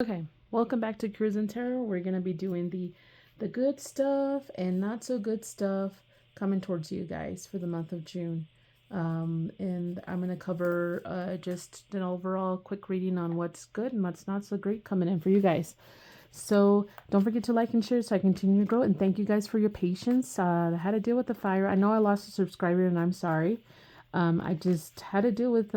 Okay, welcome back to Cruise and Tarot. We're gonna be doing the good stuff and not so good stuff coming towards you guys for the month of June. And I'm gonna cover just an overall quick reading on what's good and what's not so great coming in for you guys. So don't forget to like and share so I continue to grow. And thank you guys for your patience. I had to deal with the fire. I know I lost a subscriber and I'm sorry. I just had to deal with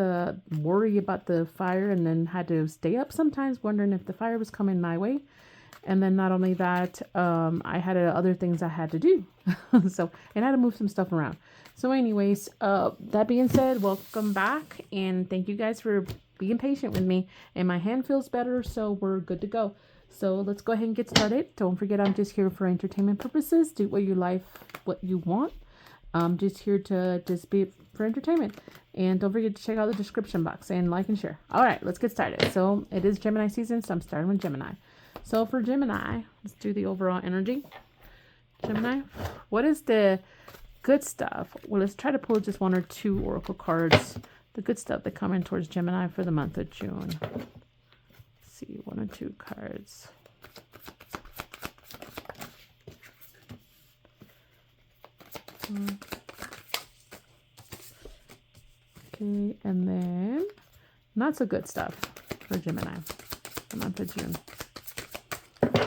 worry about the fire and then had to stay up sometimes wondering if the fire was coming my way. And then not only that, I had other things I had to do. And I had to move some stuff around. So anyways, that being said, welcome back. And thank you guys for being patient with me. And my hand feels better, so we're good to go. So let's go ahead and get started. Don't forget, I'm just here for entertainment purposes. Do what you want. I'm just here to just be for entertainment. And don't forget to check out the description box and like and share. All right, let's get started. So it is Gemini season, so I'm starting with Gemini. So for Gemini, let's do the overall energy. Gemini, what is the good stuff? Well, let's try to pull just one or two oracle cards. The good stuff that come in towards Gemini for the month of June. Let's see, one or two cards. Okay, and then not so good stuff for Gemini, the month of June.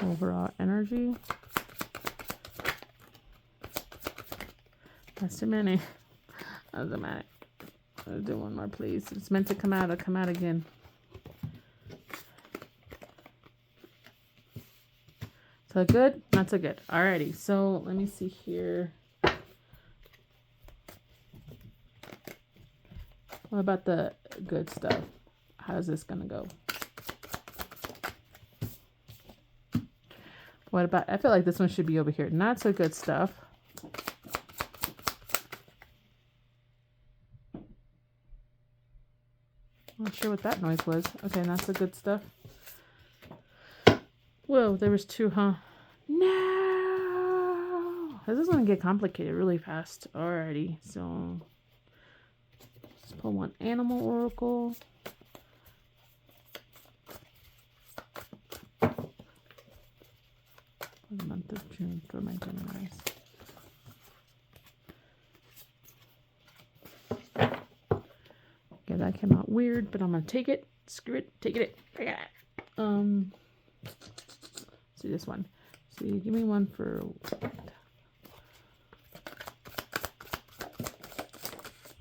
Overall energy. That's too many. That's too many. Let's do one more, please. It's meant to come out. It'll come out again. So good? Not so good. Alrighty. So let me see here. What about the good stuff? How's this gonna go? What about, I feel like this one should be over here. Not so good stuff. Not sure what that noise was. Okay, not so good stuff. Whoa, there was two, huh? No! This is gonna get complicated really fast. Alrighty, so let's pull one animal oracle. The month of June for my Geminis. Okay, that came out weird, but I'm gonna take it. Screw it. Take it. I got it. Let's do this one. So you give me one for.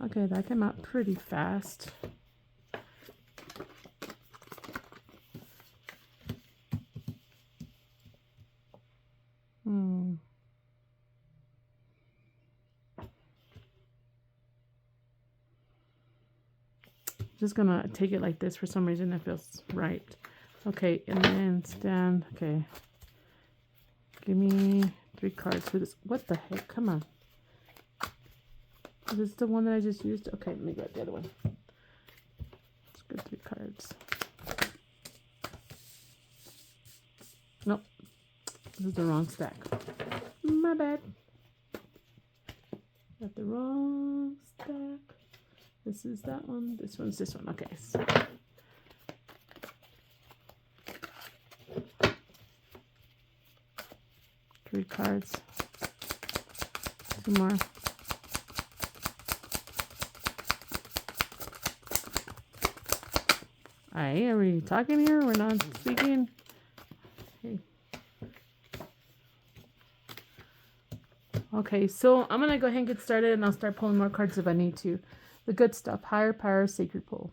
Okay, that came out pretty fast. Just gonna take it like this. For some reason it feels right. Okay, and then stand. Okay, give me 3 cards for this. What the heck? Come on. Is this the one that I just used? Okay, let me grab the other one. Let's get 3 cards. Nope, this is the wrong stack. My bad. Got the wrong stack. This is that one. This one's this one. Okay. So. Three cards. 2 more. Alright, are we talking here? We're not speaking? Okay. Okay, so I'm going to go ahead and get started and I'll start pulling more cards if I need to. The good stuff, higher power, sacred pull.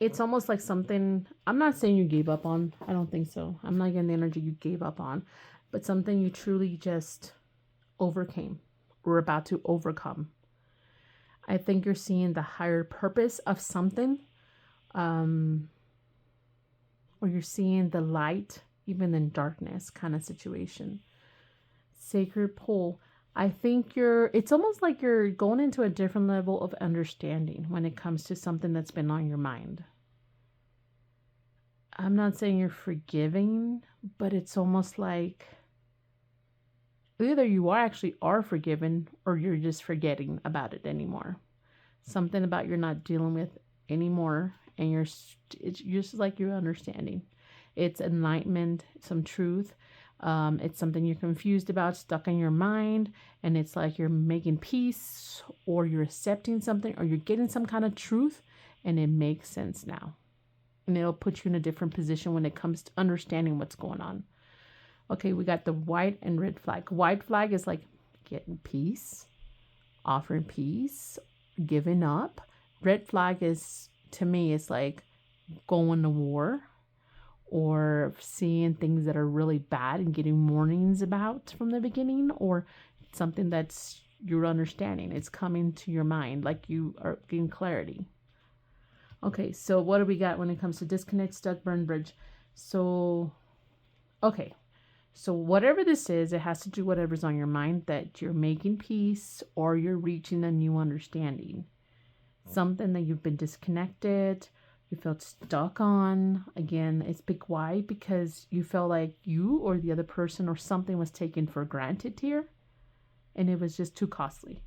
It's almost like something, I'm not saying you gave up on. I don't think so. I'm not getting the energy you gave up on. But something you truly just overcame or about to overcome. I think you're seeing the higher purpose of something. Or you're seeing the light, even in darkness kind of situation. Sacred pull. I think it's almost like you're going into a different level of understanding when it comes to something that's been on your mind. I'm not saying you're forgiving, but it's almost like either you are forgiven or you're just forgetting about it anymore. Something about you're not dealing with anymore and it's just like you're understanding. It's enlightenment, some truth. It's something you're confused about, stuck in your mind, and it's like you're making peace, or you're accepting something, or you're getting some kind of truth, and it makes sense now. And it'll put you in a different position when it comes to understanding what's going on. Okay, we got the white and red flag. White flag is like getting peace, offering peace, giving up. Red flag is, to me, it's like going to war, or seeing things that are really bad and getting warnings about from the beginning, or something that's you're understanding. It's coming to your mind, like you are getting clarity. Okay, so what do we got when it comes to disconnect, stuck, burn bridge? So, okay. So whatever this is, it has to do whatever's on your mind, that you're making peace or you're reaching a new understanding. Something that you've been disconnected, you felt stuck on. Again, it's big why, because you felt like you or the other person or something was taken for granted here, and it was just too costly.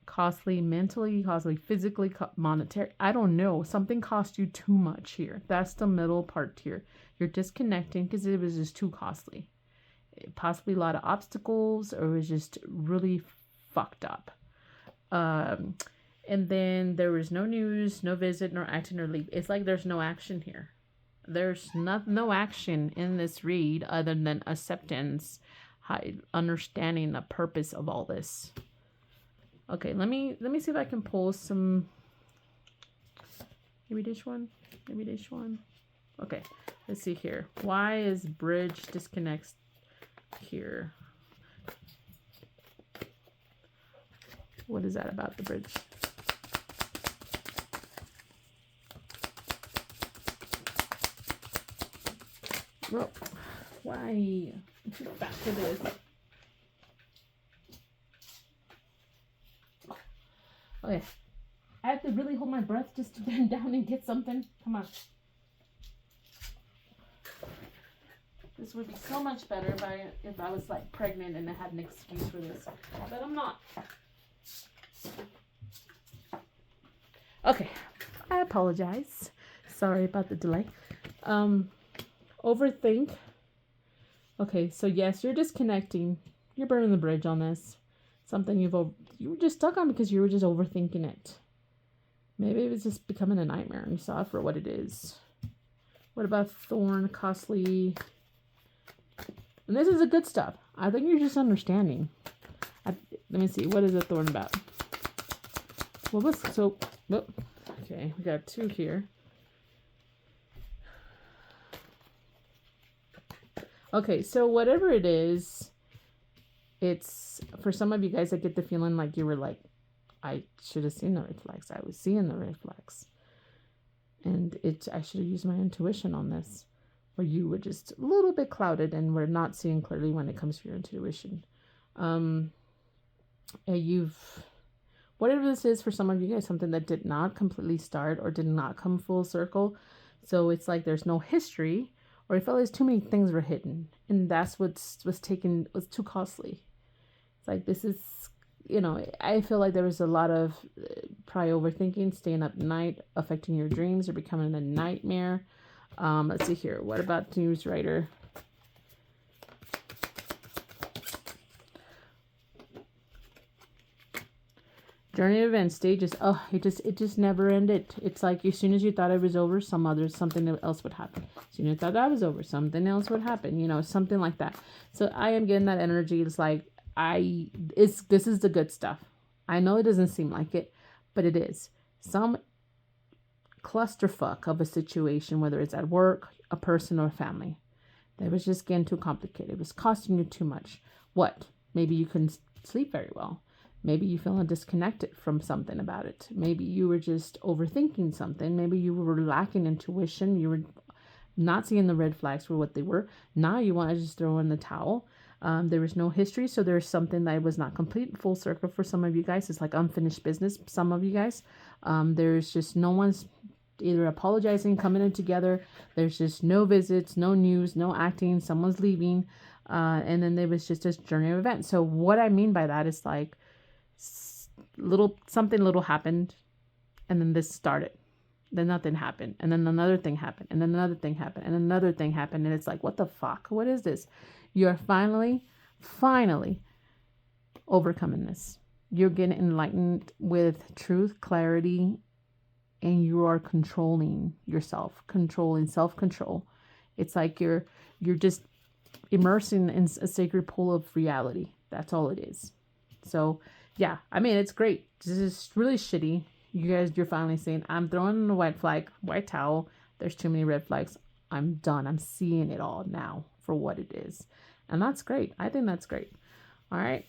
Costly mentally, costly physically, monetary. I don't know. Something cost you too much here. That's the middle part here. You're disconnecting because it was just too costly. Possibly a lot of obstacles, or it was just really fucked up. And then there was no news, no visit, nor action or leave. It's like there's no action here. There's no action in this read other than acceptance, understanding the purpose of all this. Okay, let me see if I can pull some. Maybe this one. Okay, let's see here. Why is bridge disconnects here? What is that about the bridge? Well, why? Back to this. Okay, I have to really hold my breath just to bend down and get something. Come on. This would be so much better if I was like pregnant and I had an excuse for this, but I'm not. Okay, I apologize. Sorry about the delay. Overthink. Okay, so yes, you're disconnecting. You're burning the bridge on this. Something you were just stuck on because you were just overthinking it. Maybe it was just becoming a nightmare and you saw it for what it is. What about thorn, costly? And this is the good stuff. I think you're just understanding. Let me see. What is the thorn about? Well, okay, we got two here. Okay, so whatever it is, it's, for some of you guys, I get the feeling like you were like, I should have seen the red flags. I was seeing the red flags. And I should have used my intuition on this. Or you were just a little bit clouded and we're not seeing clearly when it comes to your intuition. Whatever this is for some of you guys, something that did not completely start or did not come full circle. So it's like there's no history, or it felt like too many things were hidden. And that's was too costly. It's like, this is, I feel like there was a lot of probably overthinking, staying up at night, affecting your dreams, or becoming a nightmare. Let's see here. What about news writer? Journey of events, stages. Oh, it just never ended. It's like as soon as you thought it was over, something else would happen. As soon as you thought that was over, something else would happen. Something like that. So I am getting that energy. It's like this is the good stuff. I know it doesn't seem like it, but it is. Some clusterfuck of a situation, whether it's at work, a person, or a family, that was just getting too complicated. It was costing you too much. What? Maybe you couldn't sleep very well. Maybe you feeling disconnected from something about it. Maybe you were just overthinking something. Maybe you were lacking intuition. You were not seeing the red flags for what they were. Now you want to just throw in the towel. There was no history, so there's something that was not complete. Full circle for some of you guys. It's like unfinished business. Some of you guys, there's just no one's either apologizing, coming in together. There's just no visits, no news, no acting. Someone's leaving, and then there was just this journey of events. So what I mean by that is like something little happened, and then this started. Then nothing happened. And then another thing happened. And then another thing happened. And another thing happened. And it's like, what the fuck? What is this? You're finally overcoming this. You're getting enlightened with truth, clarity, and you are controlling yourself, controlling self-control. It's like you're just immersing in a sacred pool of reality. That's all it is. So yeah, I mean, it's great. This is really shitty. You're finally saying, I'm throwing in a white flag, white towel. There's too many red flags. I'm done. I'm seeing it all now for what it is. And that's great. I think that's great. All right.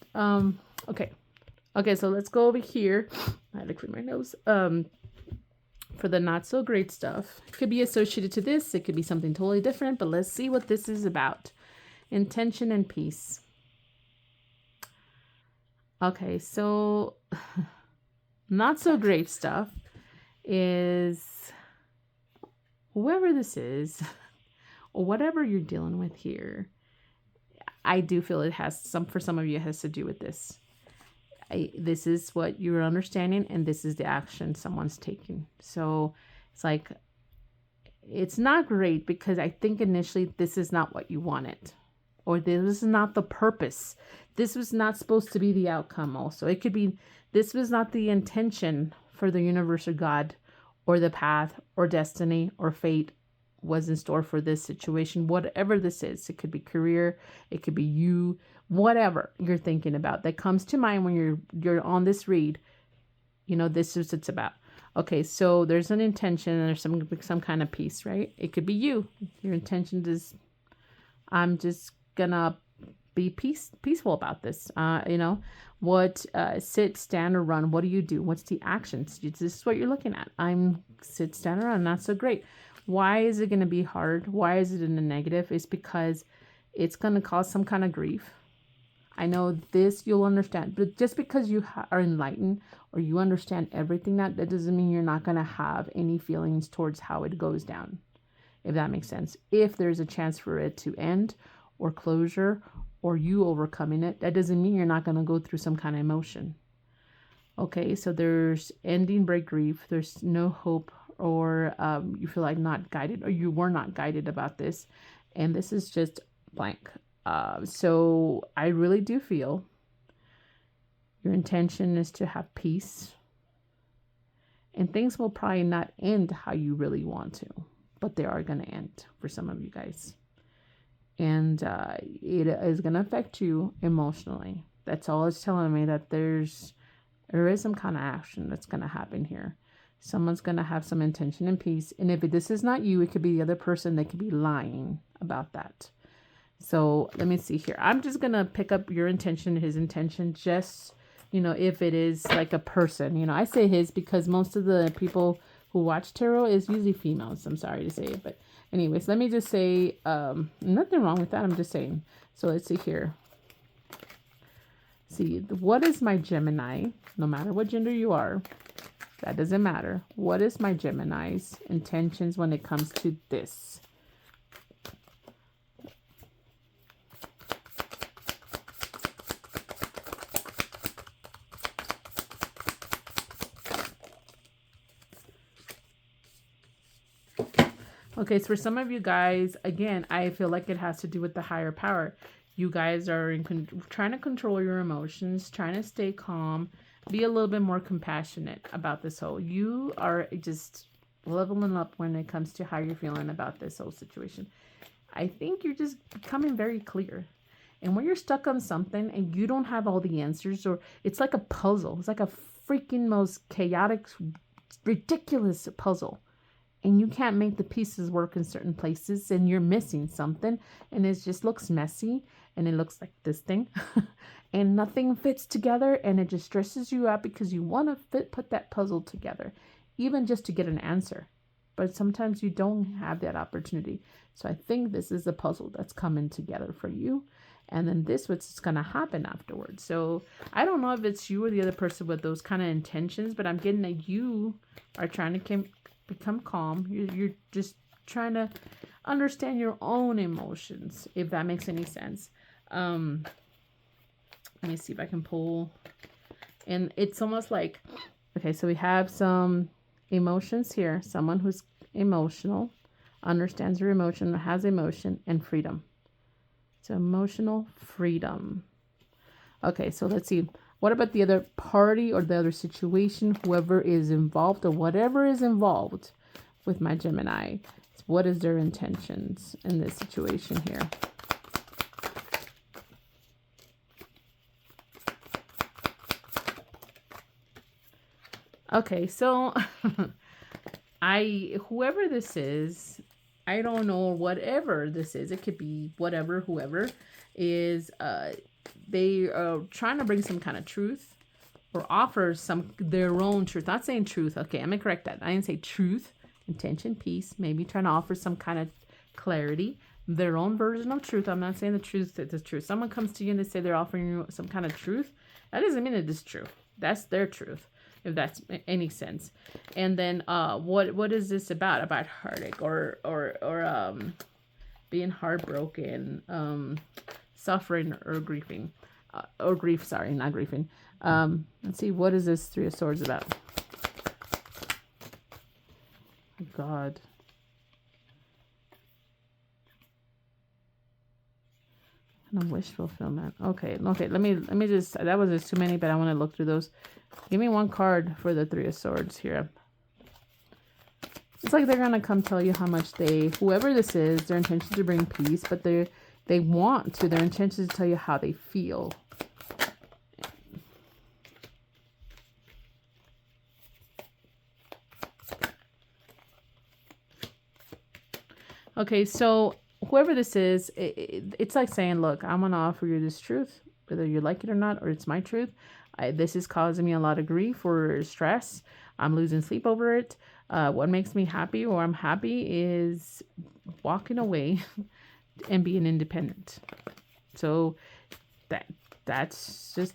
Okay, so let's go over here. I had to clean my nose. For the not so great stuff. It could be associated to this. It could be something totally different, but let's see what this is about. Intention and peace. Okay, so not so great stuff is whoever this is, or whatever you're dealing with here. I do feel it has for some of you, it has to do with this. This is what you're understanding, and this is the action someone's taking. So it's like, it's not great because I think initially this is not what you wanted, or this is not the purpose. This was not supposed to be the outcome. Also, it could be this was not the intention for the universe or God, or the path or destiny or fate was in store for this situation. Whatever this is, it could be career, it could be you, whatever you're thinking about that comes to mind when you're on this read. This is what it's about. Okay, so there's an intention and there's some kind of peace, right? It could be you. Your intention is, I'm just gonna be peaceful about this. What sit, stand, or run. What do you do? What's the actions? This is what you're looking at. I'm sit, stand, or run. Not so great. Why is it going to be hard? Why is it in a negative? It's because it's going to cause some kind of grief. I know this, you'll understand. But just because you are enlightened or you understand everything, that doesn't mean you're not going to have any feelings towards how it goes down. If that makes sense. If there's a chance for it to end or closure or you overcoming it, that doesn't mean you're not going to go through some kind of emotion. Okay, so there's ending, break, grief. There's no hope, or you feel like not guided, or you were not guided about this. And this is just blank. So I really do feel your intention is to have peace. And things will probably not end how you really want to, but they are going to end for some of you guys. And it is going to affect you emotionally. That's all it's telling me, that there is some kind of action that's going to happen here. Someone's going to have some intention and peace. And if this is not you, it could be the other person that could be lying about that. So let me see here. I'm just going to pick up your intention, his intention, just, if it is like a person. I say his because most of the people who watch tarot is usually females. I'm sorry to say it. But anyways, let me just say, nothing wrong with that. I'm just saying. So let's see here. See, what is my Gemini? No matter what gender you are, that doesn't matter. What is my Gemini's intentions when it comes to this? Okay, so for some of you guys, again, I feel like it has to do with the higher power. You guys are trying to control your emotions, trying to stay calm, be a little bit more compassionate about this whole. You are just leveling up when it comes to how you're feeling about this whole situation. I think you're just becoming very clear. And when you're stuck on something and you don't have all the answers, or it's like a puzzle. It's like a freaking most chaotic, ridiculous puzzle. And you can't make the pieces work in certain places, and you're missing something, and it just looks messy, and it looks like this thing, and nothing fits together, and it just stresses you out because you want to put that puzzle together, even just to get an answer. But sometimes you don't have that opportunity. So I think this is a puzzle that's coming together for you. And then this, what's going to happen afterwards. So I don't know if it's you or the other person with those kind of intentions, but I'm getting that you are trying to become calm. You're just trying to understand your own emotions, if that makes any sense. Let me see if I can pull. And it's almost like, okay, so we have some Emotions here. Someone who's emotional, understands your emotion, has emotion, and freedom. So emotional freedom. Okay, so let's see. What about the other party or the other situation, whoever is involved or whatever is involved with my Gemini? What is their intentions in this situation here? Okay, so whoever this is, I don't know, whatever this is, it could be whatever, whoever is, they are trying to bring some kind of truth or offer their own truth. Not saying truth. Okay, I'm gonna correct that. I didn't say truth. Intention, peace, maybe trying to offer some kind of clarity, their own version of truth. I'm not saying the truth is the truth. Someone comes to you and they say they're offering you some kind of truth. That doesn't mean it is true. That's their truth, if that's any sense. And then what is this about? About heartache or being heartbroken, suffering or grieving, or grief. Sorry, not grieving. Let's see, what is this Three of Swords about? God. No wish fulfillment. Okay. Let me just, that was just too many, but I want to look through those. Give me one card for the Three of Swords here. It's like they're gonna come tell you how much whoever this is, their intention to bring peace, but their intention is to tell you how they feel. Okay, so whoever this is, it's like saying, look, I'm going to offer you this truth, whether you like it or not, or it's my truth. This is causing me a lot of grief or stress. I'm losing sleep over it. What makes me happy or I'm happy is walking away and being independent. So that's just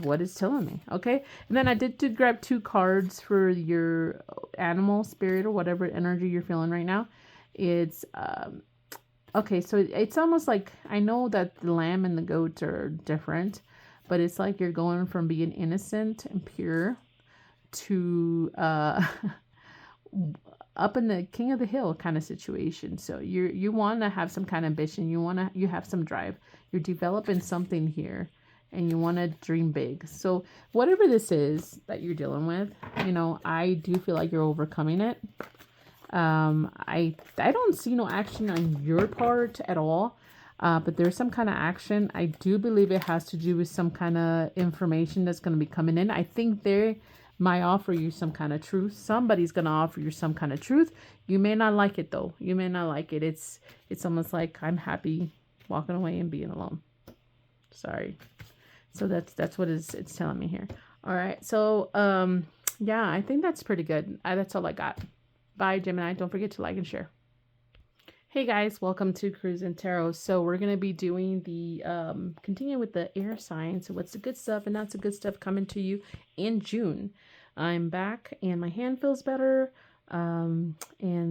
what it's telling me. Okay. And then I did grab 2 cards for your animal, spirit, or whatever energy you're feeling right now. It's okay, so it's almost like, I know that the lamb and the goats are different, but it's like you're going from being innocent and pure to up in the king of the hill kind of situation. So you want to have some kind of ambition, you have some drive, you're developing something here, and you want to dream big. So whatever this is that you're dealing with, I do feel like you're overcoming it. I don't see no action on your part at all, but there's some kind of action. I do believe it has to do with some kind of information that's going to be coming in. I think they might offer you some kind of truth. Somebody's going to offer you some kind of truth. You may not like it though. You may not like it. It's almost like I'm happy walking away and being alone. Sorry. So that's what it's telling me here. All right. So, yeah, I think that's pretty good. That's all I got. Bye, Gemini. Don't forget to like and share. Hey guys, welcome to Cruising Tarot. So we're going to be doing the, continue with the air signs. So what's the good stuff and not so good stuff coming to you in June. I'm back and my hand feels better. And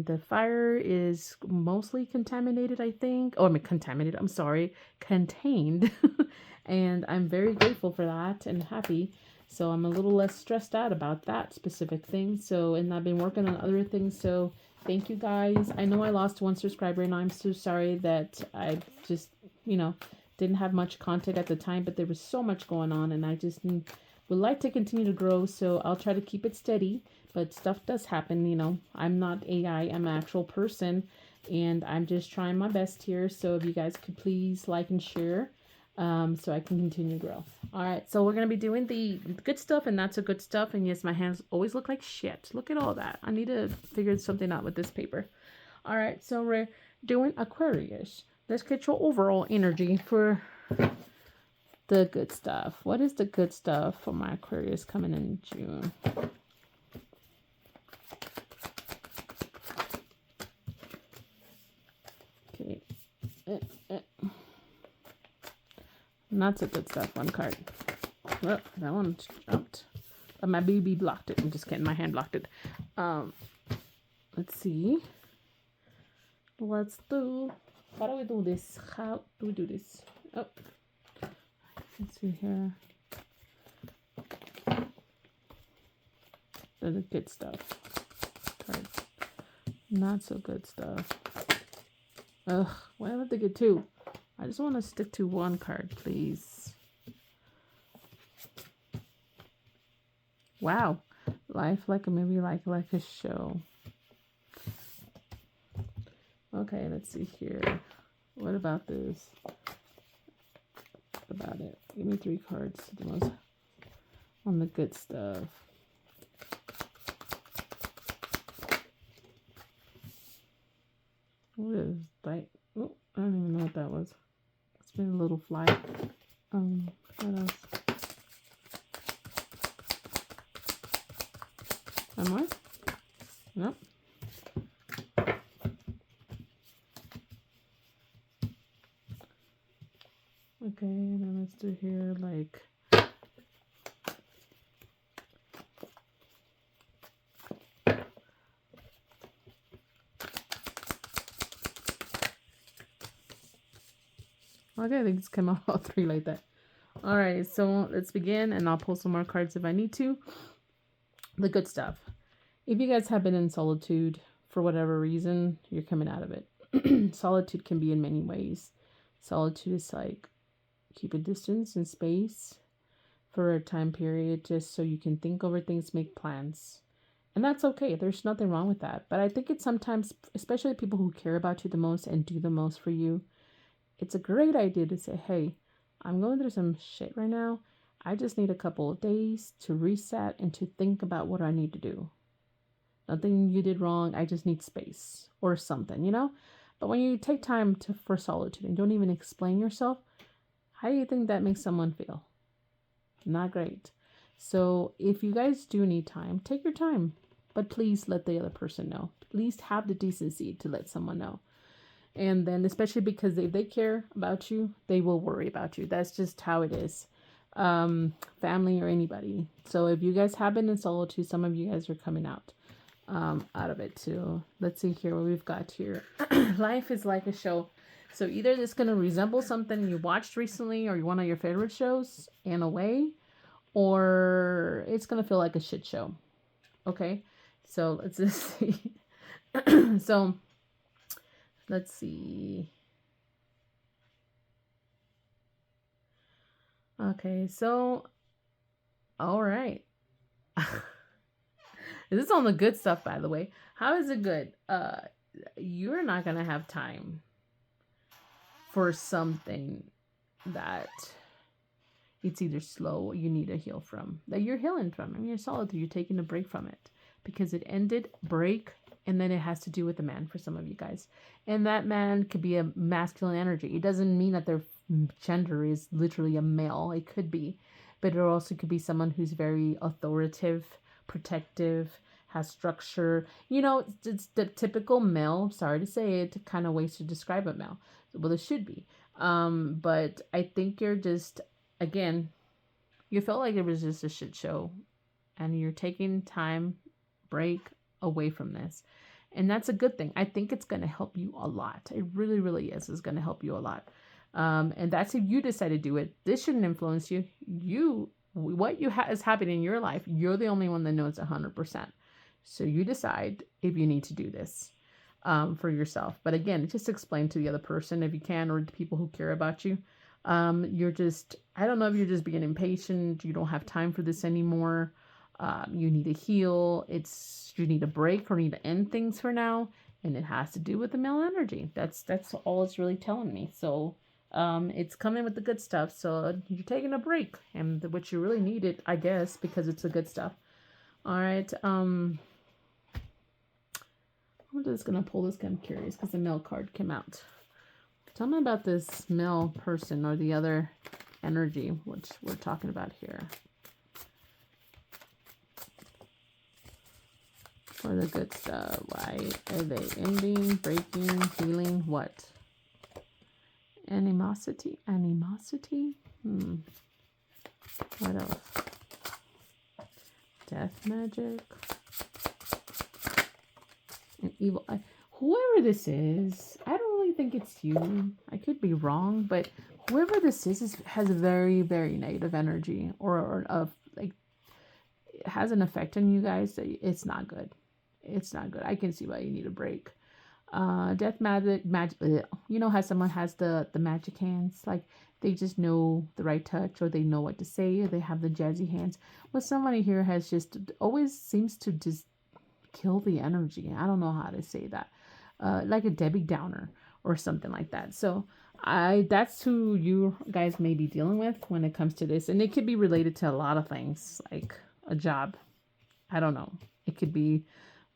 the fire is mostly contaminated, I think. Oh, I mean, contaminated. I'm sorry. Contained. And I'm very grateful for that and happy. So I'm a little less stressed out about that specific thing. So, and I've been working on other things. So thank you guys. I know I lost 1 subscriber and I'm so sorry that I just, didn't have much content at the time, but there was so much going on and I just would like to continue to grow. So I'll try to keep it steady, but stuff does happen. I'm not AI, I'm an actual person and I'm just trying my best here. So if you guys could please like and share. So I can continue to grow. All right, so we're going to be doing the good stuff and not so good stuff. And yes, my hands always look like shit. Look at all that. I need to figure something out with this paper. All right, so we're doing Aquarius. Let's get your overall energy for the good stuff. What is the good stuff for my Aquarius coming in June? Okay. Not so good stuff. 1 card. Oh, that one jumped. My baby blocked it. I'm just kidding. My hand blocked it. Let's see. How do we do this? How do we do this? Oh. Let's see here. The good stuff. Not so good stuff. Ugh, why do I have to get two? I just want to stick to one card, please. Wow. Life like a movie, like a show. Okay, let's see here. What about this? What about it? Give me 3 cards. The most on the good stuff. What is that? Oh, I don't even know what that was. It's been a little fly. What else? One more? Nope. Okay, then let's do here like okay, I think it's come out all 3 like that. Alright, so let's begin, and I'll pull some more cards if I need to. The good stuff. If you guys have been in solitude for whatever reason, you're coming out of it. Solitude can be in many ways. Solitude is like keep a distance and space for a time period just so you can think over things, make plans. And that's okay. There's nothing wrong with that. But I think it's sometimes, especially people who care about you the most and do the most for you, it's a great idea to say, hey, I'm going through some shit right now. I just need a couple of days to reset and to think about what I need to do. Nothing you did wrong. I just need space or something, you know? But when you take time for solitude and don't even explain yourself, how do you think that makes someone feel? Not great. So if you guys do need time, take your time. But please let the other person know. At least have the decency to let someone know. And then especially because if they care about you, they will worry about you. That's just how it is. Family or anybody. So if you guys have been in solitude, some of you guys are coming out of it too. Let's see here what we've got here. Life is like a show. So either it's going to resemble something you watched recently or one of your favorite shows in a way, or it's going to feel like a shit show. Okay. So let's just see. So let's see. Okay. So, all right. This is on the good stuff, by the way. How is it good? You're not going to have time for something that it's either slow or you need to heal from. That you're healing from. I mean, you're solitude. You're taking a break from it. Because it ended, break, and then it has to do with a man for some of you guys. And that man could be a masculine energy. It doesn't mean that their gender is literally a male. It could be. But it also could be someone who's very authoritative, protective, has structure. You know, it's the typical male, sorry to say it, kind of ways to describe a male. Well, it should be. But I think you're just, again, you felt like it was just a shit show. And you're taking time, break away from this. And that's a good thing. I think it's going to help you a lot. It really, really is. It's going to help you a lot. And that's if you decide to do it. This shouldn't influence you. What is happening in your life, you're the only one that knows 100%. So you decide if you need to do this for yourself. But again, just explain to the other person if you can, or to people who care about you. You're just, I don't know if you're just being impatient. You don't have time for this anymore. You need to heal. You need a break or need to end things for now. And it has to do with the male energy. That's all it's really telling me. So it's coming with the good stuff. So you're taking a break, and what you really need it, I guess, because it's the good stuff. All right. I'm just going to pull this. I'm curious because the male card came out. Tell me about this male person or the other energy, which we're talking about here. For the good stuff. Why are they ending, breaking, healing? What? Animosity? What else? Death magic. And evil. Whoever this is, I don't really think it's you. I could be wrong, but whoever this is has a very, very negative energy, or of like, it has an effect on you guys that it's not good. it's not good. I can see why you need a break. Death magic. You know how someone has the magic hands, like they just know the right touch, or they know what to say, or they have the jazzy hands. Well, somebody here has just always seems to just kill the energy. I don't know how to say that. Like a Debbie Downer or something like that. So that's who you guys may be dealing with when it comes to this. And it could be related to a lot of things, like a job. I don't know. It could be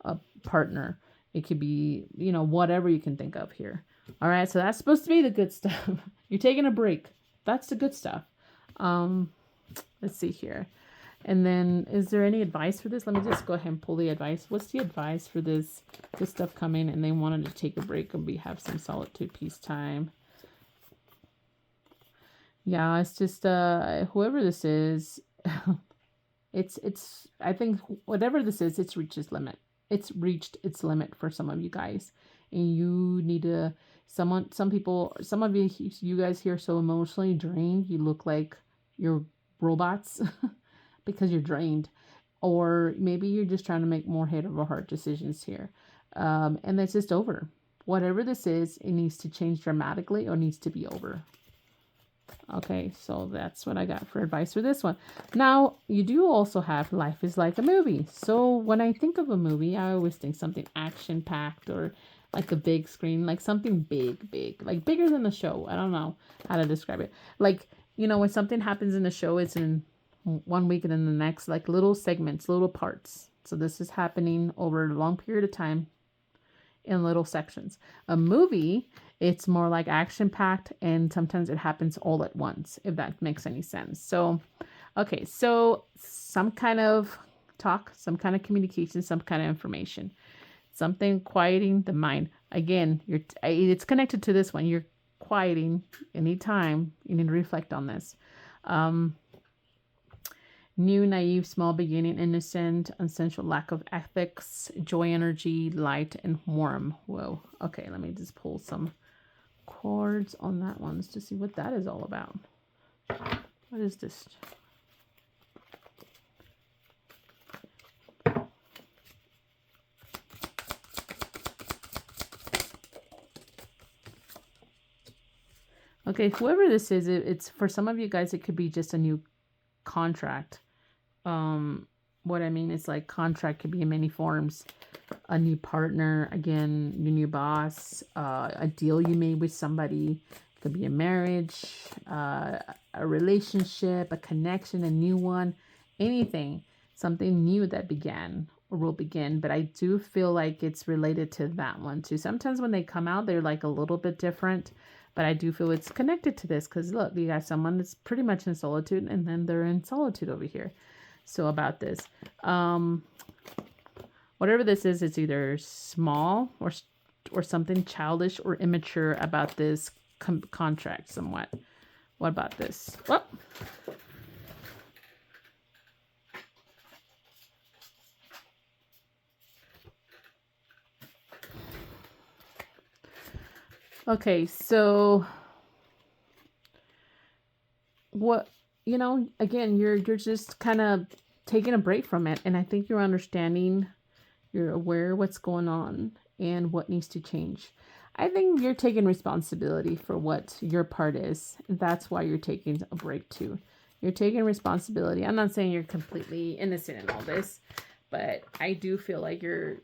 a partner. It could be, whatever you can think of here. All right. So that's supposed to be the good stuff. You're taking a break. That's the good stuff. Let's see here. And then, is there any advice for this? Let me just go ahead and pull the advice. What's the advice for this stuff coming? And they wanted to take a break and have some solitude, peace time. Yeah, it's just whoever this is, it's. I think whatever this is, it's reached its limit. It's reached its limit for some of you guys, and you need to. Some of you guys here are so emotionally drained. You look like you're robots. Because you're drained, or maybe you're just trying to make more head over heart decisions here, and that's just over. Whatever this is, it needs to change dramatically or needs to be over. Okay, so that's what I got for advice for this one. Now, you do also have life is like a movie. So when I think of a movie, I always think something action packed, or like a big screen, like something big, like bigger than the show. I don't know how to describe it. Like, when something happens in the show, it's in one week and then the next, like little segments, little parts. So this is happening over a long period of time in little sections. A movie, it's more like action packed, and sometimes it happens all at once, if that makes any sense. So, okay, so some kind of talk, some kind of communication, some kind of information, something quieting the mind. Again, it's connected to this one. You're quieting anytime. You need to reflect on this. New, naive, small beginning, innocent, essential, lack of ethics, joy, energy, light, and warm. Whoa. Okay, let me just pull some cards on that one to see what that is all about. What is this? Okay, whoever this is, it's for some of you guys, it could be just a new contract. What I mean is, like, contract could be in many forms. A new partner, again, your new boss, a deal you made with somebody. It could be a marriage, a relationship, a connection, a new one, anything, something new that began or will begin. But I do feel like it's related to that one too. Sometimes when they come out, they're like a little bit different. But I do feel it's connected to this because, look, you got someone that's pretty much in solitude, and then they're in solitude over here. So about this, whatever this is, it's either small or something childish or immature about this contract somewhat. What about this? Well, okay, so what, again, you're just kind of taking a break from it, and I think you're understanding, you're aware what's going on and what needs to change. I think you're taking responsibility for what your part is. That's why you're taking a break too. You're taking responsibility. I'm not saying you're completely innocent in all this, but I do feel like you're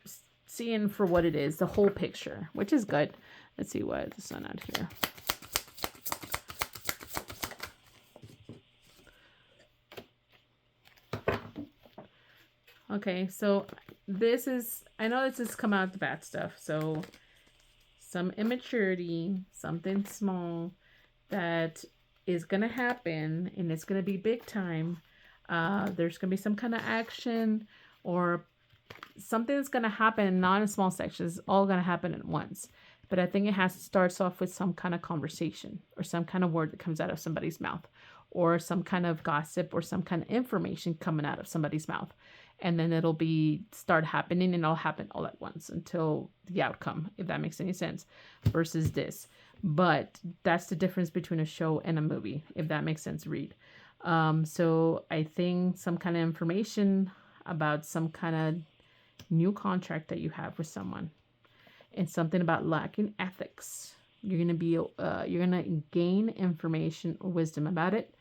seeing for what it is, the whole picture, which is good. Let's see what the sun out here. Okay, so this is, I know this has come out the bad stuff. So some immaturity, something small that is going to happen, and it's going to be big time. There's going to be some kind of action or something that's going to happen, not in small sections, all going to happen at once. But I think it starts off with some kind of conversation or some kind of word that comes out of somebody's mouth, or some kind of gossip or some kind of information coming out of somebody's mouth. And then it'll start happening, and it'll happen all at once until the outcome, if that makes any sense, versus this. But that's the difference between a show and a movie, if that makes sense, read. So I think some kind of information about some kind of new contract that you have with someone, and something about lacking ethics. You're gonna gain information or wisdom about it,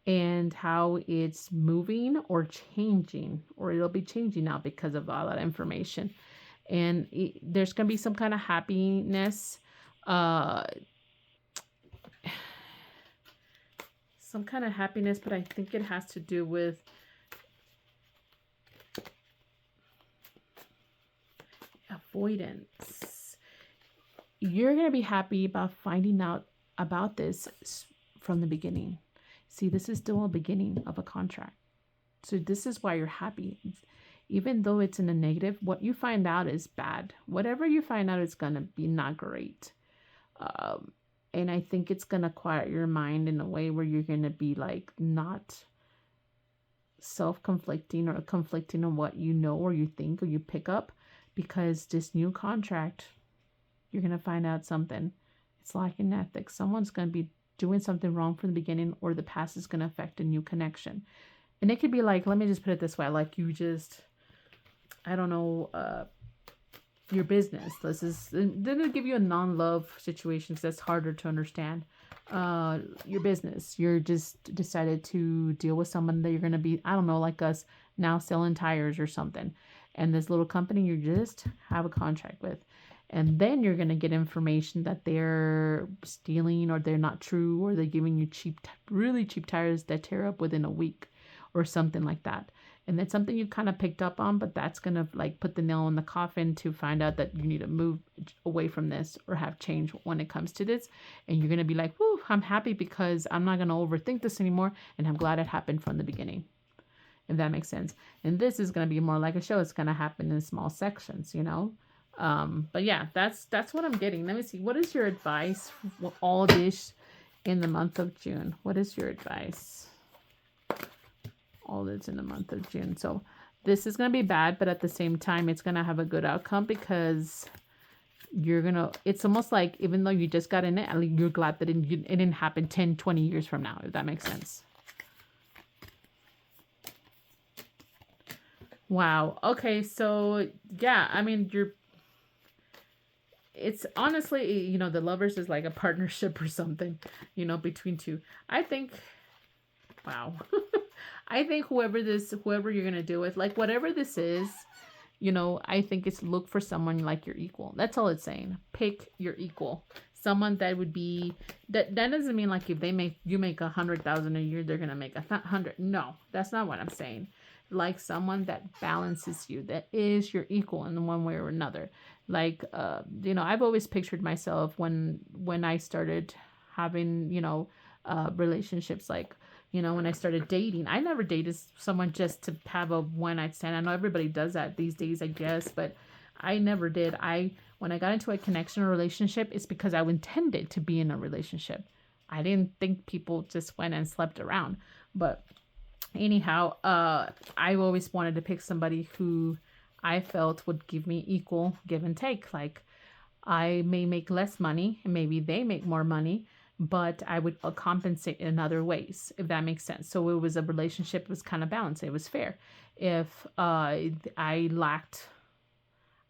and how it's moving or changing, or it'll be changing now because of all that information. And there's gonna be some kind of happiness, some kind of happiness, but I think it has to do with avoidance. You're going to be happy about finding out about this from the beginning. See, this is still a beginning of a contract. So this is why you're happy. Even though it's in a negative, what you find out is bad. Whatever you find out is going to be not great. And I think it's going to quiet your mind in a way where you're going to be like not self-conflicting or conflicting on what you know or you think or you pick up, because this new contract, you're going to find out something. It's lacking ethics. Someone's going to be doing something wrong from the beginning, or the past is going to affect a new connection. And it could be like, let me just put it this way, like you just, I don't know, your business. Then it'll give you a non-love situation, so that's harder to understand. Your business, you're just decided to deal with someone that you're going to be, I don't know, like us now selling tires or something. And this little company you just have a contract with. And then you're going to get information that they're stealing, or they're not true, or they're giving you really cheap tires that tear up within a week or something like that. And that's something you kind of picked up on, but that's going to like put the nail in the coffin to find out that you need to move away from this or have change when it comes to this. And you're going to be like, whoo, I'm happy because I'm not going to overthink this anymore. And I'm glad it happened from the beginning, if that makes sense. And this is going to be more like a show. It's going to happen in small sections, you know. But yeah, that's what I'm getting. Let me see. What is your advice for all this in the month of June? What is your advice? All that's in the month of June. So this is going to be bad, but at the same time, it's going to have a good outcome, because it's almost like, even though you just got in it, you're glad that it didn't happen 10, 20 years from now, if that makes sense. Wow. Okay. So yeah, I mean, it's honestly, you know, the Lovers is like a partnership or something, you know, between two. I think, wow. I think whoever you're going to deal with, like whatever this is, you know, I think it's look for someone like your equal. That's all it's saying. Pick your equal. Someone that would be, that doesn't mean like if you make 100,000 a year, they're going to make 100. No, that's not what I'm saying. Like someone that balances you, that is your equal in one way or another. Like, you know, I've always pictured myself when I started having, you know, relationships, like, you know, when I started dating, I never dated someone just to have a one night stand. I know everybody does that these days, I guess, but I never did. When I got into a connection or relationship, it's because I intended to be in a relationship. I didn't think people just went and slept around. But anyhow, I always wanted to pick somebody who I felt would give me equal give and take. Like, I may make less money and maybe they make more money, but I would compensate in other ways, if that makes sense. So it was a relationship, it was kind of balanced. It was fair. If I lacked,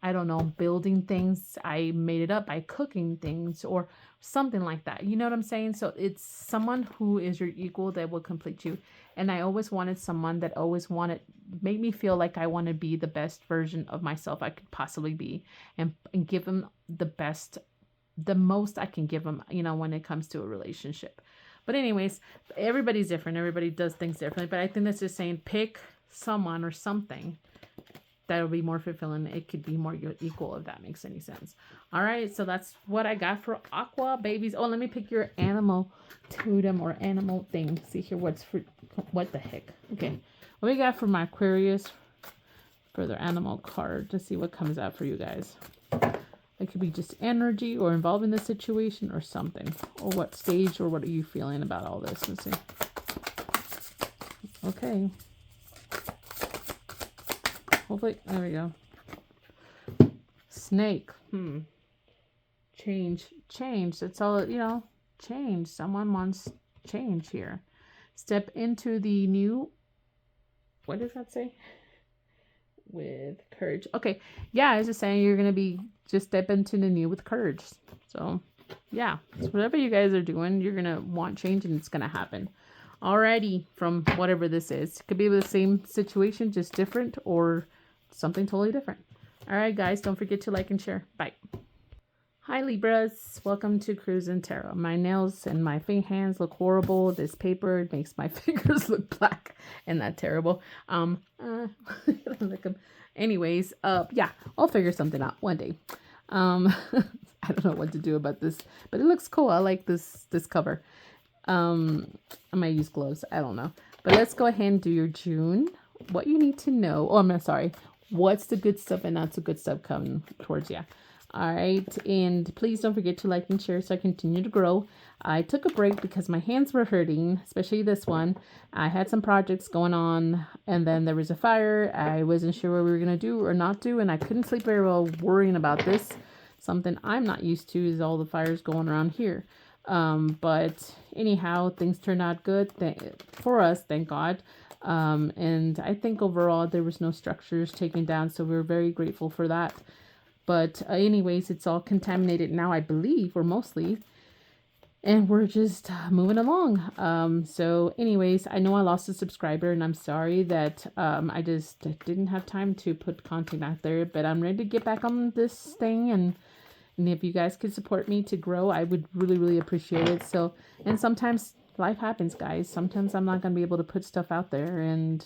I don't know, building things, I made it up by cooking things or something like that. You know what I'm saying? So it's someone who is your equal that will complete you. And I always wanted someone that made me feel like I want to be the best version of myself I could possibly be, and give them the most I can give them, you know, when it comes to a relationship. But anyways, everybody's different. Everybody does things differently. But I think that's just saying, pick someone or something that will be more fulfilling. It could be more your equal, if that makes any sense. All right, so that's what I got for Aqua Babies. Oh, let me pick your animal totem or animal thing. See here, what the heck? Okay, what we got for my Aquarius for their animal card to see what comes out for you guys. It could be just energy or involved in the situation or something. Or what stage or what are you feeling about all this? Let's see. Okay. Hopefully, there we go. Snake. Change. That's all, you know, change. Someone wants change here. Step into the new, what does that say? with courage. Okay. Yeah, I was just saying you're going to be just step into the new with courage. So, yeah. So whatever you guys are doing, you're going to want change and it's going to happen. Alrighty, from whatever this is. It could be the same situation, just different, or something totally different. Alright, guys, don't forget to like and share. Bye. Hi Libras, welcome to Cruising Tarot. My nails and my hands look horrible. This paper makes my fingers look black and not terrible. Look 'em. Anyways, yeah, I'll figure something out one day. I don't know what to do about this, but it looks cool. I like this cover. I might use gloves. I don't know, but let's go ahead and do your June. What you need to know. Oh, I'm sorry. What's the good stuff and not so good stuff coming towards you? All right, and please don't forget to like and share so I continue to grow. I took a break because my hands were hurting, especially this one. I had some projects going on, and then there was a fire. I wasn't sure what we were going to do or not do, and I couldn't sleep very well worrying about this. Something I'm not used to is all the fires going around here. But anyhow, things turned out good for us, thank God. And I think overall there was no structures taken down, so we were very grateful for that. But anyways, it's all contaminated now, I believe, or mostly. And we're just moving along. So anyways, I know I lost a subscriber and I'm sorry that I just didn't have time to put content out there. But I'm ready to get back on this thing. And if you guys could support me to grow, I would really, really appreciate it. So, and sometimes life happens, guys. Sometimes I'm not going to be able to put stuff out there. And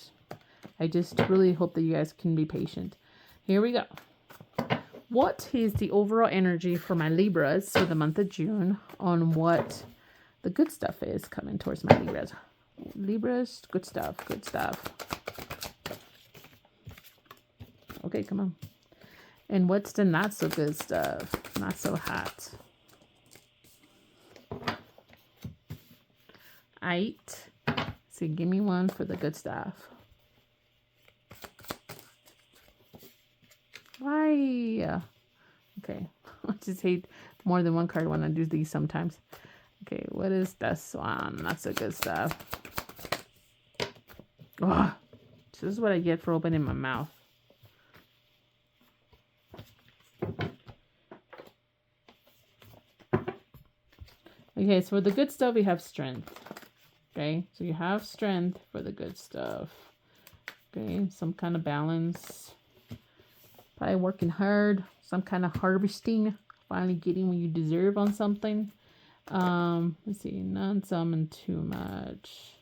I just really hope that you guys can be patient. Here we go. What is the overall energy for my Libras for the month of June on what the good stuff is coming towards my Libras? Libras, good stuff, good stuff. Okay, come on. And what's the not so good stuff? Not so hot. 8. So give me one for the good stuff. Why? Okay. I just hate more than one card when I do these sometimes. Okay, what is this one? Not so good stuff. Oh, this is what I get for opening my mouth. Okay, so for the good stuff, we have strength. Okay, so you have strength for the good stuff. Okay, some kind of balance. Probably working hard, some kind of harvesting, finally getting what you deserve on something. Let's see, not some and too much.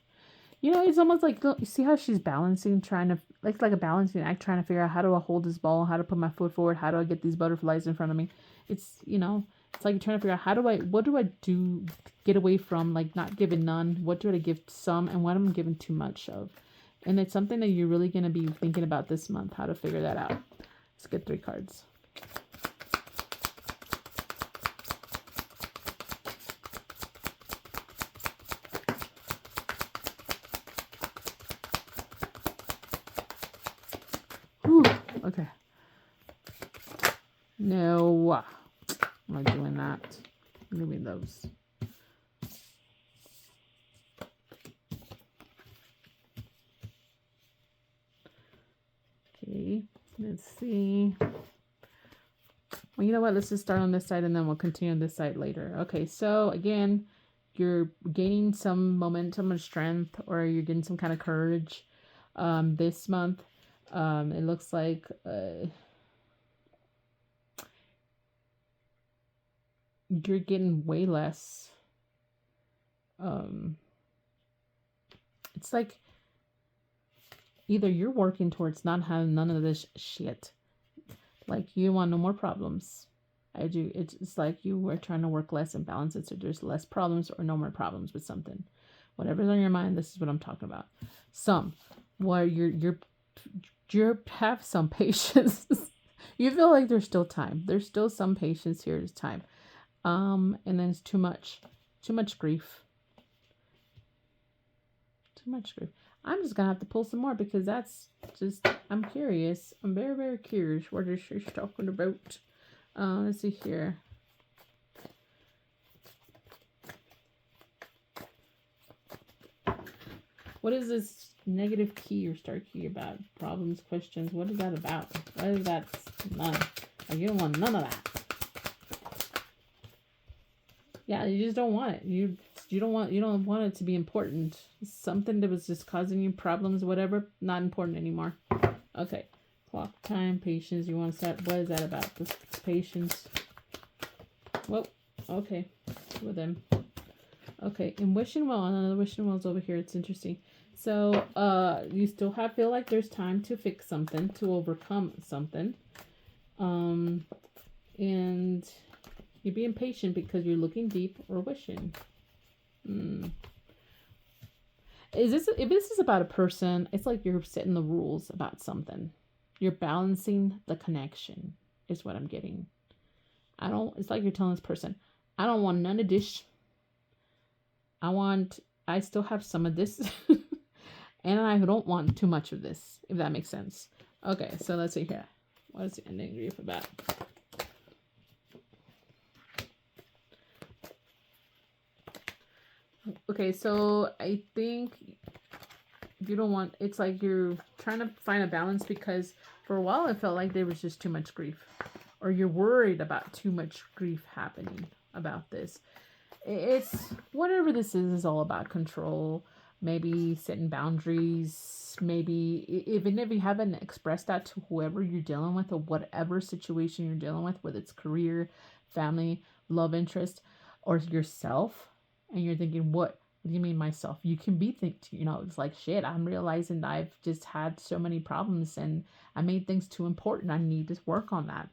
You know, it's almost like, you see how she's balancing, trying to, like a balancing act, trying to figure out how do I hold this ball, how to put my foot forward, how do I get these butterflies in front of me. It's, you know, it's like you're trying to figure out what do I do, get away from, like not giving none, what do I give some, and what am I giving too much of. And it's something that you're really going to be thinking about this month, how to figure that out. Let's get 3 cards. Whew, okay. No. I'm not doing that. Give me those. Okay. Let's see. Well, you know what? Let's just start on this side and then we'll continue on this side later. Okay, so again, you're gaining some momentum or strength, or you're getting some kind of courage this month. It looks like you're getting way less. It's like either you're working towards not having none of this shit. Like you want no more problems. I do. It's like you were trying to work less and balance it so there's less problems or no more problems with something. Whatever's on your mind, this is what I'm talking about. Some where you have some patience. You feel like there's still time. There's still some patience here. There's time. And then it's too much grief. Too much grief. I'm just gonna have to pull some more because that's just, I'm curious. I'm very, very curious what she's talking about. Let's see here. What is this negative key or star key about? Problems, questions. What is that about? What is that? None. Like, you don't want none of that. Yeah, you just don't want it. You don't want it to be important. Something that was just causing you problems, whatever, not important anymore. Okay. Clock time, patience. You want to start. What is that about? This patience. Well, okay. With them. Okay, and wishing well. Another wishing well's over here. It's interesting. So, you still feel like there's time to fix something, to overcome something. And you're being patient because you're looking deep or wishing. If this is about a person, it's like you're setting the rules about something. You're balancing the connection, is what I'm getting. It's like you're telling this person, I don't want none of this. I still have some of this. And I don't want too much of this, if that makes sense. Okay, so let's see here. What is the ending grief about? Okay, so I think you don't want, it's like you're trying to find a balance because for a while it felt like there was just too much grief. Or you're worried about too much grief happening about this. It's, whatever this is all about control. Maybe setting boundaries, maybe even if you haven't expressed that to whoever you're dealing with or whatever situation you're dealing with, whether it's career, family, love interest, or yourself, and you're thinking, what do you mean myself? You can be it's like, shit, I'm realizing that I've just had so many problems and I made things too important. I need to work on that.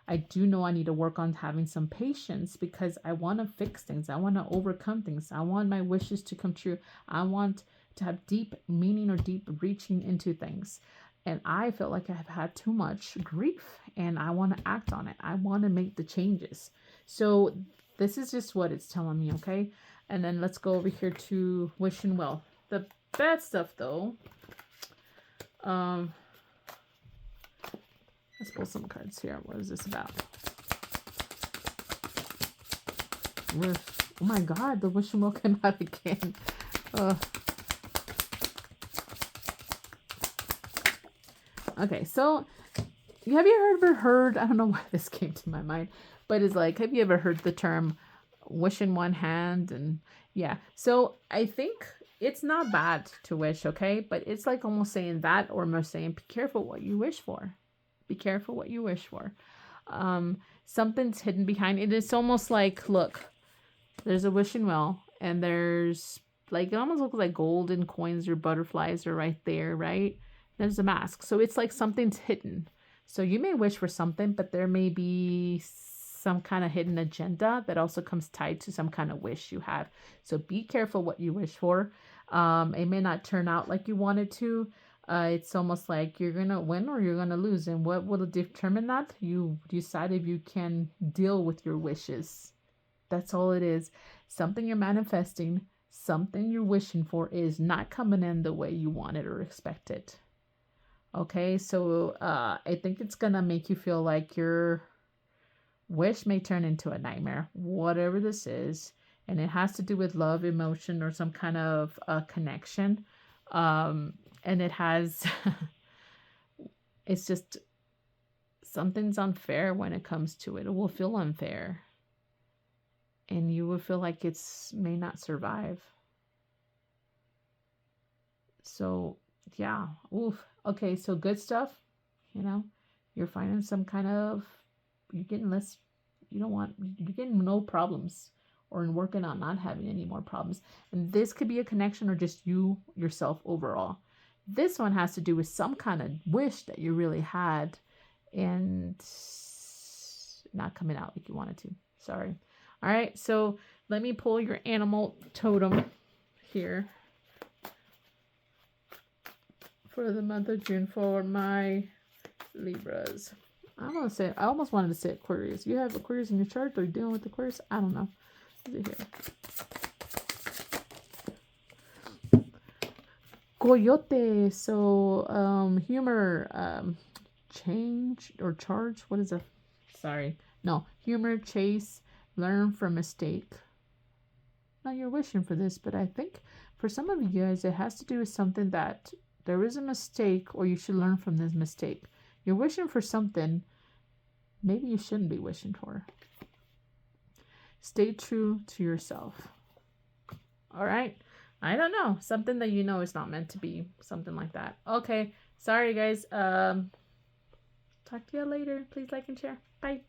I do know I need to work on having some patience because I want to fix things. I want to overcome things. I want my wishes to come true. I want to have deep meaning or deep reaching into things. And I feel like I've had too much grief and I want to act on it. I want to make the changes. So this is just what it's telling me, okay? And then let's go over here to wishing well. The bad stuff though. Let's pull some cards here. What is this about? Oh my God, the wishing well came out again. Okay, so have you ever heard, I don't know why this came to my mind, but it's like, have you ever heard the term wish in one hand? And yeah, so I think it's not bad to wish, okay? But it's like almost saying that, or almost saying, be careful what you wish for. Be careful what you wish for. Something's hidden behind it. It's almost like, look, there's a wishing well, and there's like, it almost looks like golden coins or butterflies are right there, right? There's a mask. So it's like something's hidden. So you may wish for something, but there may be some kind of hidden agenda that also comes tied to some kind of wish you have. So be careful what you wish for. It may not turn out like you wanted to. It's almost like you're going to win or you're going to lose. And what will determine that? You decide if you can deal with your wishes. That's all it is. Something you're manifesting, something you're wishing for is not coming in the way you want it or expect it. Okay, so I think it's going to make you feel like your wish may turn into a nightmare, whatever this is. And it has to do with love, emotion, or some kind of connection. And it has, it's just, something's unfair when it comes to it. It will feel unfair. And you will feel like it's may not survive. So, yeah. Oof. Okay, so good stuff. You're finding some kind of, you're getting less, you're getting no problems, or in working on not having any more problems. And this could be a connection or just yourself overall. This one has to do with some kind of wish that you really had and not coming out like you wanted to. Sorry. All right, so let me pull your animal totem here for the month of June for my Libras. I almost wanted to say Aquarius. You have Aquarius in your chart, or you're dealing with Aquarius? I don't know. Is it here? Coyote. So, humor, change or charge. What is it? Sorry. No, humor, chase, learn from mistake. Now you're wishing for this, but I think for some of you guys, it has to do with something that there is a mistake or you should learn from this mistake. You're wishing for something maybe you shouldn't be wishing for. Stay true to yourself. All right. I don't know. Something that you know is not meant to be. Something like that. Okay. Sorry, guys. Talk to you later. Please like and share. Bye.